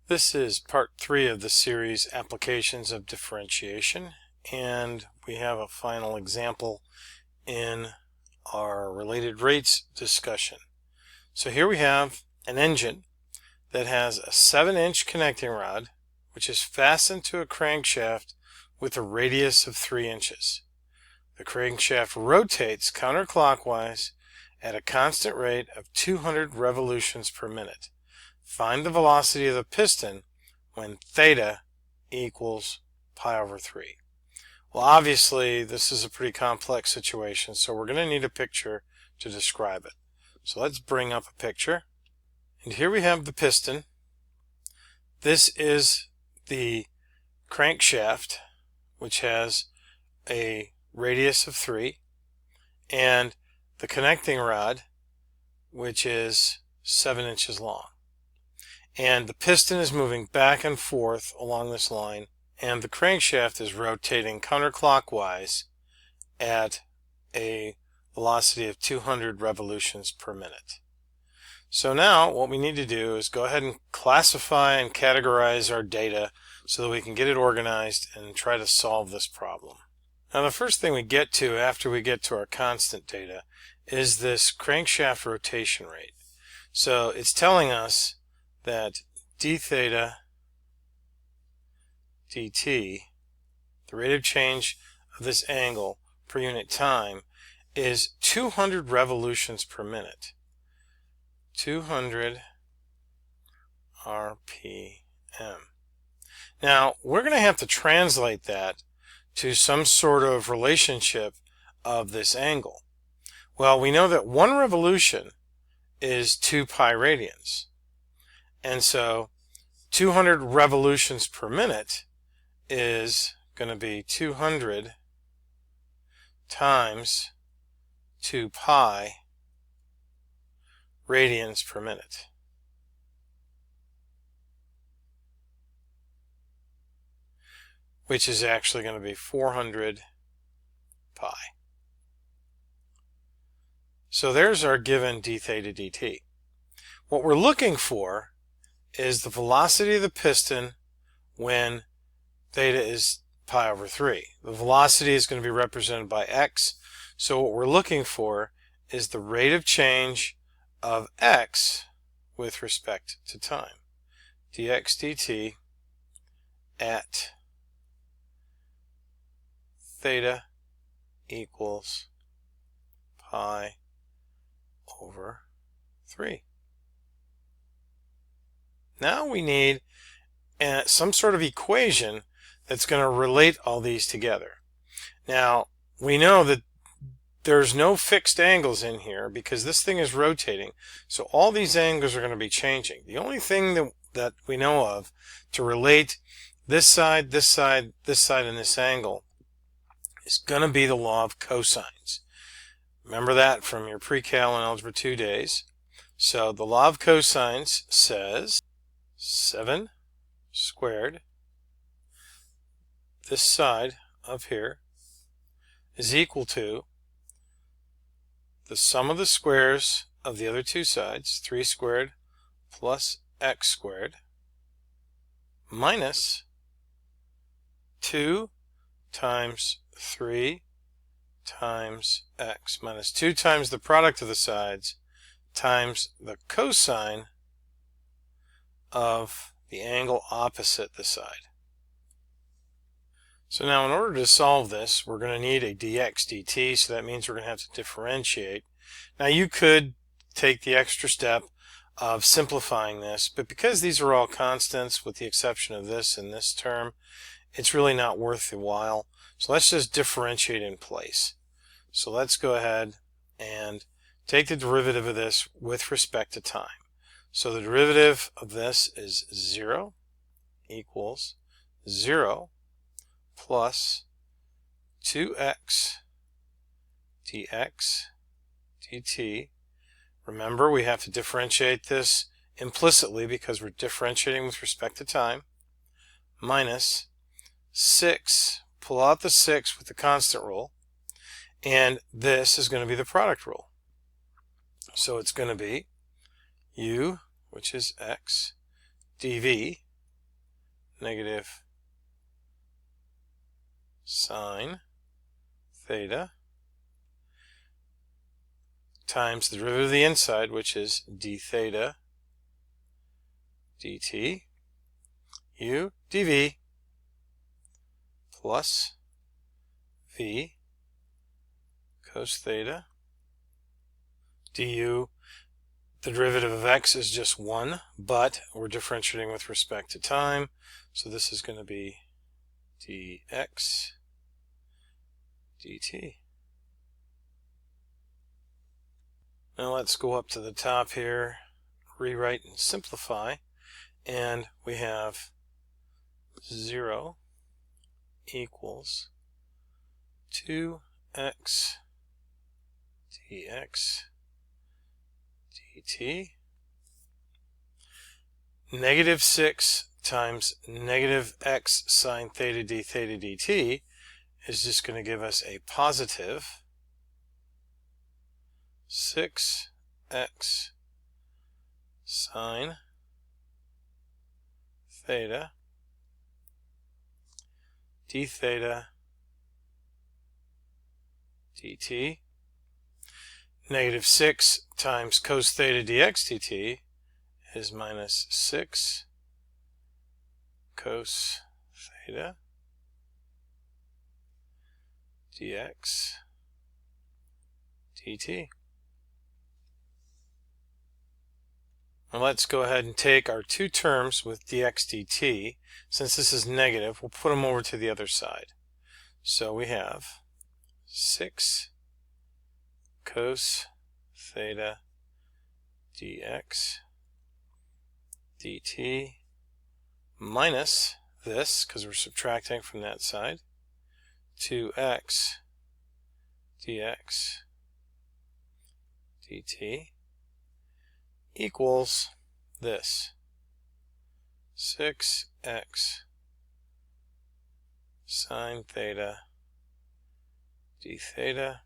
This is part 3 of the series Applications of Differentiation, and we have a final example in our related rates discussion. So here we have an engine that has a 7-inch connecting rod which is fastened to a crankshaft with a radius of 3 inches. The crankshaft rotates counterclockwise at a constant rate of 200 revolutions per minute. Find the velocity of the piston when theta equals pi over 3. Well, obviously this is a pretty complex situation, so we're going to need a picture to describe it. So let's bring up a picture. And here we have the piston. This is the crankshaft, which has a radius of 3, and the connecting rod, which is 7 inches long. And the piston is moving back and forth along this line, and the crankshaft is rotating counterclockwise at a velocity of 200 revolutions per minute. So now what we need to do is go ahead and classify and categorize our data so that we can get it organized and try to solve this problem. Now the first thing we get to after we get to our constant data is this crankshaft rotation rate. So it's telling us that d theta dt, the rate of change of this angle per unit time, is 200 revolutions per minute. 200 RPM. Now we're going to have to translate that to some sort of relationship of this angle. Well, we know that 1 revolution is 2 pi radians. And so 200 revolutions per minute is going to be 200 times 2 pi radians per minute. Which is actually going to be 400 pi. So there's our given d theta dt. What we're looking for is the velocity of the piston when theta is pi over 3. The velocity is going to be represented by x, so what we're looking for is the rate of change of x with respect to time. dx dt at theta equals pi over 3. Now we need some sort of equation that's going to relate all these together. Now we know that there's no fixed angles in here because this thing is rotating, so all these angles are going to be changing. The only thing that we know of to relate this side, this side, this side, and this angle is going to be the law of cosines. Remember that from your pre-cal and algebra 2 days. So the law of cosines says 7 squared, this side of here, is equal to the sum of the squares of the other two sides, 3 squared plus x squared, minus 2 times 3 times x, minus 2 times the product of the sides times the cosine of the angle opposite the side. So now in order to solve this, we're going to need a dx dt, so that means we're going to have to differentiate. Now you could take the extra step of simplifying this, but because these are all constants with the exception of this and this term, it's really not worth the while. So let's just differentiate in place. So let's go ahead and take the derivative of this with respect to time. So the derivative of this is 0 equals 0 plus 2x dx dt. Remember, we have to differentiate this implicitly because we're differentiating with respect to time, minus 6, pull out the 6 with the constant rule, and this is going to be the product rule. So it's going to be u, which is x, dv negative sine theta times the derivative of the inside, which is d theta dt u dv plus v cos theta du. The derivative of x is just 1, but we're differentiating with respect to time, so this is going to be dx dt. Now let's go up to the top here, rewrite and simplify, and we have 0 equals 2x dx dt. Negative 6 times negative x sine theta d theta dt is just going to give us a positive 6x sine theta d theta dt. Negative 6 times cos theta dx dt is minus 6 cos theta dx dt. Now let's go ahead and take our two terms with dx dt. Since this is negative, we'll put them over to the other side. So we have 6 cos theta dx dt minus this, because we're subtracting from that side, 2x dx dt equals this, 6x sine theta d theta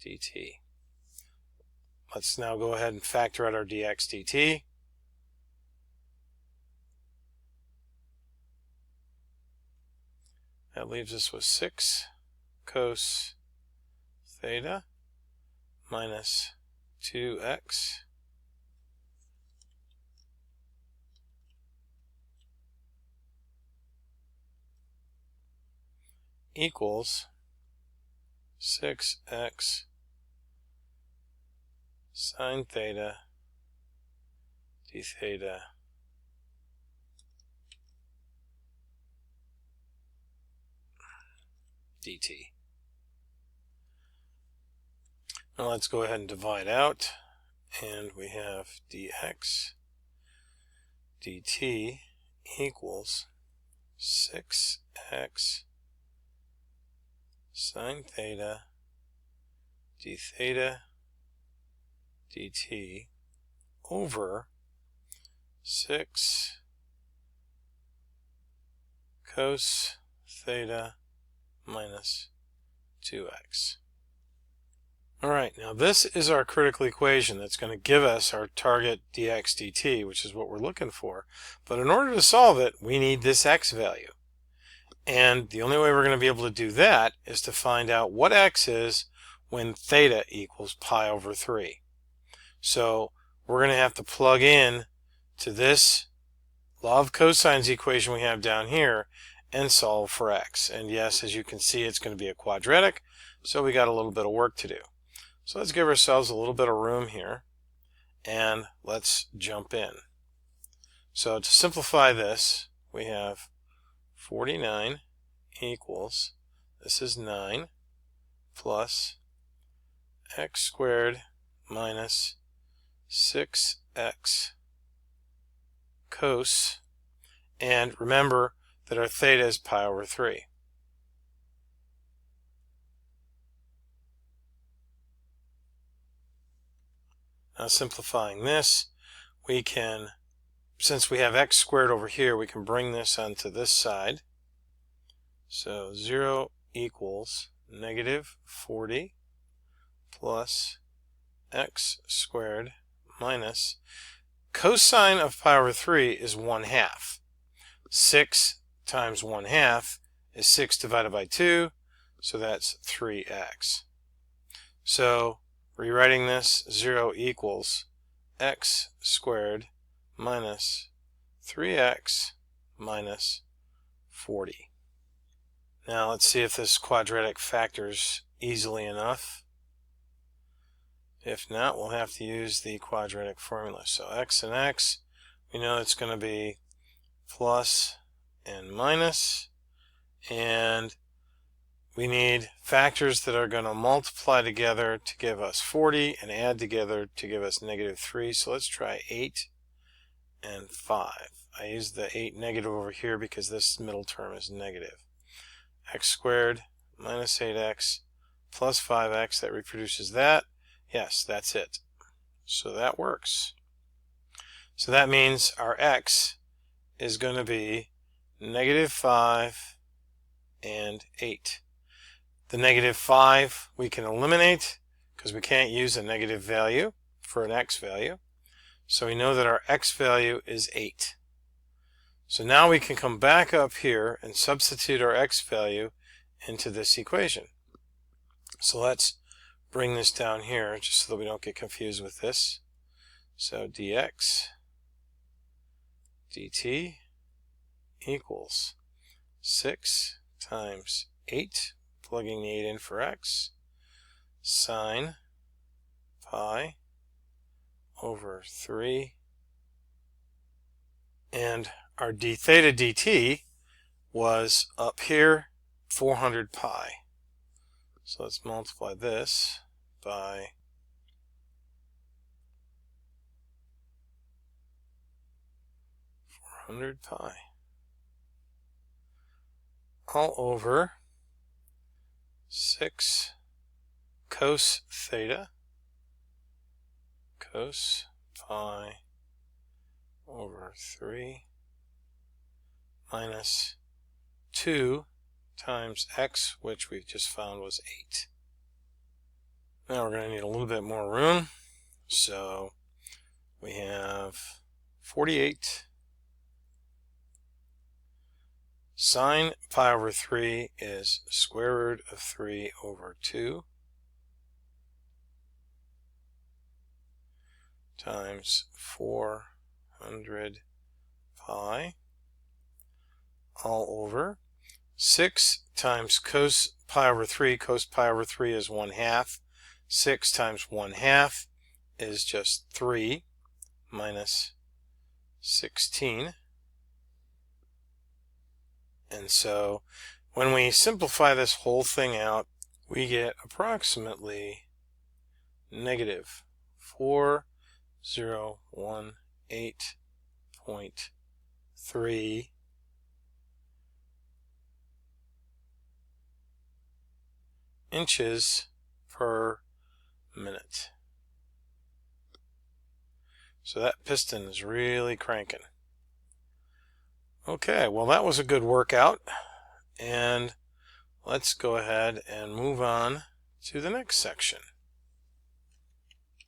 dt. Let's now go ahead and factor out our dx dt. That leaves us with 6 cos theta minus 2x equals 6x sine theta d theta dt. Now let's go ahead and divide out, and we have dx dt equals 6x sine theta d theta dt over 6 cos theta minus 2x. Alright, now this is our critical equation that's going to give us our target dx dt, which is what we're looking for. But in order to solve it, we need this x value. And the only way we're going to be able to do that is to find out what x is when theta equals pi over 3. So we're going to have to plug in to this law of cosines equation we have down here and solve for x. And yes, as you can see, it's going to be a quadratic, so we got a little bit of work to do. So let's give ourselves a little bit of room here, and let's jump in. So to simplify this, we have 49 equals, this is 9, plus x squared minus 6x cos, and remember that our theta is pi over 3. Now simplifying this, we can, since we have x squared over here, we can bring this onto this side. So 0 equals negative 40 plus x squared minus cosine of pi over 3 is 1/2. 6 times 1/2 is 6 divided by 2, so that's 3x. So rewriting this, 0 equals x squared minus 3x minus 40. Now let's see if this quadratic factors easily enough. If not, we'll have to use the quadratic formula. So x and x, we know it's going to be plus and minus, and we need factors that are going to multiply together to give us 40 and add together to give us -3. So let's try 8 and 5. I use the 8 negative over here because this middle term is negative. X squared minus 8x plus 5x, that reproduces that. Yes, that's it. So that works. So that means our x is going to be -5 and 8. The -5 we can eliminate because we can't use a negative value for an x value. So we know that our x value is 8. So now we can come back up here and substitute our x value into this equation. So let's bring this down here just so that we don't get confused with this. So dx dt equals 6 times 8, plugging the 8 in for x, sine pi over 3, and our d theta dt was up here 400 pi. So let's multiply this by 400 pi all over 6 cos theta cos pi over 3 minus 2 times x, which we just found was 8. Now we're going to need a little bit more room, so we have 48 sine pi over 3 is square root of 3 over 2 times 400 pi all over 6 times cos pi over 3. Cos pi over 3 is 1/2. 6 times 1/2 is just 3 minus 16. And so when we simplify this whole thing out, we get approximately -4018.3 inches per minute. So that piston is really cranking. Okay, well that was a good workout, and let's go ahead and move on to the next section.